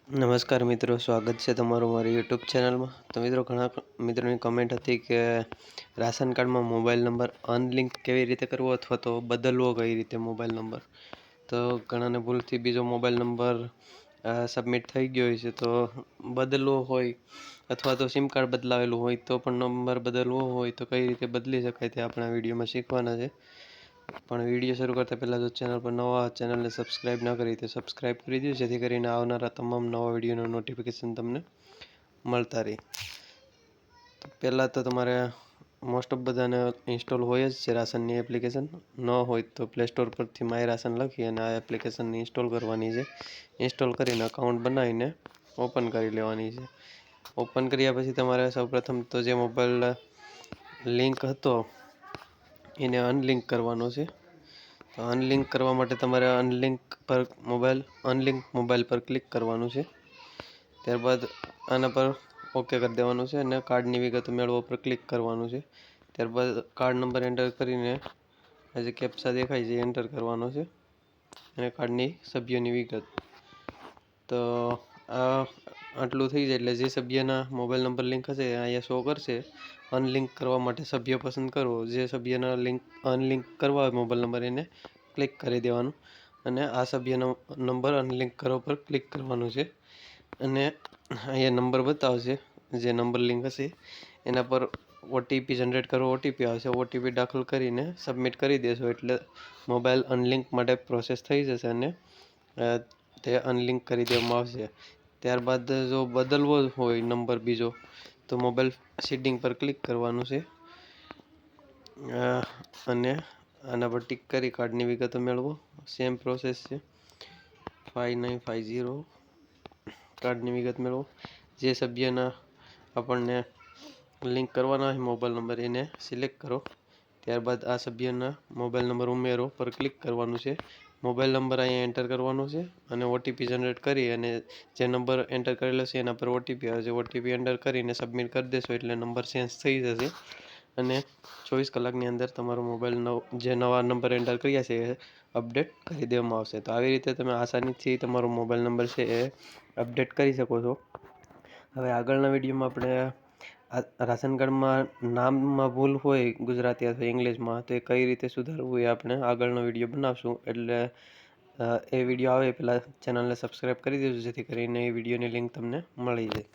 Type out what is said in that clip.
નમસ્કાર મિત્રો, સ્વાગત છે તમારું મારી યુટ્યુબ ચેનલમાં. તો મિત્રો, ઘણા મિત્રોની કમેન્ટ હતી કે રાશન કાર્ડમાં મોબાઈલ નંબર અનલિંક કેવી રીતે કરવો અથવા તો બદલવો કઈ રીતે મોબાઈલ નંબર. તો ઘણાને ભૂલથી બીજો મોબાઈલ નંબર સબમિટ થઈ ગયો હોય છે, તો બદલવો હોય અથવા તો સિમ કાર્ડ બદલાવેલું હોય તો પણ નંબર બદલવો હોય તો કઈ રીતે બદલી શકાય તે આપણે આ વિડીયોમાં શીખવાના છે. પણ વિડીયો શરૂ કરતાં પહેલાં જો ચેનલ પર નવા ચેનલને સબસ્ક્રાઈબ ન કરી તો સબસ્ક્રાઈબ કરી દો, જેથી કરીને આવનારા તમામ નવા વિડીયોના નોટિફિકેશન તમને મળતા રહે. તો પહેલાં તો તમારે મોસ્ટ ઓફ બધાને ઇન્સ્ટોલ હોય જ છે રાશનની એપ્લિકેશન. ન હોય તો પ્લે સ્ટોર પરથી માય રાશન લખી અને આ એપ્લિકેશનને ઇન્સ્ટોલ કરવાની છે. ઇન્સ્ટોલ કરીને અકાઉન્ટ બનાવીને ઓપન કરી લેવાની છે. ઓપન કર્યા પછી તમારે સૌપ્રથમ તો જે મોબાઈલ લિંક હતો એને અનલિંક કરવાનો છે. તો અનલિંક કરવા માટે તમારે અનલિંક મોબાઈલ પર ક્લિક કરવાનું છે. ત્યારબાદ આના પર ઓકે કરી દેવાનું છે અને કાર્ડની વિગતો મેળવો પર ક્લિક કરવાનું છે. ત્યારબાદ કાર્ડ નંબર એન્ટર કરીને આ જે કેપ્ચા દેખાય છે એન્ટર કરવાનો છે અને કાર્ડની સભ્યોની વિગત. તો આટલું થઈ જાય એટલે જે સભ્યના મોબાઈલ નંબર લિંક હશે અહીંયા શો કરશે. અનલિંક કરવા માટે સભ્ય પસંદ કરવો. જે સભ્યના અનલિંક કરવા હોય મોબાઈલ નંબર એને ક્લિક કરી દેવાનું અને આ સભ્યનો નંબર અનલિંક કરવા પર ક્લિક કરવાનું છે. અને અહીંયા નંબર બતાવશે, જે નંબર લિંક હશે એના પર ઓટીપી જનરેટ કરો, ઓટીપી આવશે. ઓટીપી દાખલ કરીને સબમિટ કરી દેશો એટલે મોબાઈલ અનલિંક માટે પ્રોસેસ થઈ જશે અને તે અનલિંક કરી દેવામાં આવશે. ત્યારબાદ જો બદલવો હોય નંબર બીજો તો મોબાઈલ સેટિંગ પર ક્લિક કરવાનું છે અને આના પર ટિક કરી કાર્ડની વિગતો મેળવો. સેમ પ્રોસેસ છે. 5950 કાર્ડની વિગત મેળવો. જે સભ્યના આપણને લિંક કરવાના હોય મોબાઈલ નંબર એને સિલેક્ટ કરો. ત્યારબાદ આ સભ્યના મોબાઈલ નંબર ઉમેરો પર ક્લિક કરવાનું છે. મોબાઈલ નંબર અહીંયા એન્ટર કરવાનો છે અને ઓટીપી જનરેટ કરી અને જે નંબર એન્ટર કરેલો છે એના પર ઓટીપી આવે છે. ઓટીપી એન્ટર કરીને સબમિટ કરી દેશો એટલે નંબર ચેન્જ થઈ જશે અને 24 કલાકની અંદર તમારો મોબાઈલ જે નવા નંબર એન્ટર કર્યા છે એ અપડેટ કરી દેવામાં આવશે. તો આવી રીતે તમે આસાનીથી તમારો મોબાઈલ નંબર છે એ અપડેટ કરી શકો છો. હવે આગળના વિડીયોમાં આપણે રાશન કાર્ડમાં નામમાં ભૂલ હોય ગુજરાતી અથવા ઇંગ્લિશમાં તો એ કઈ રીતે સુધારવું એ આપણે આગળનો વિડીયો બનાવશું. એટલે એ વિડીયો આવે પહેલાં ચેનલને સબસ્ક્રાઈબ કરી દેજો, જેથી કરીને એ વિડીયોની લિંક તમને મળી જાય.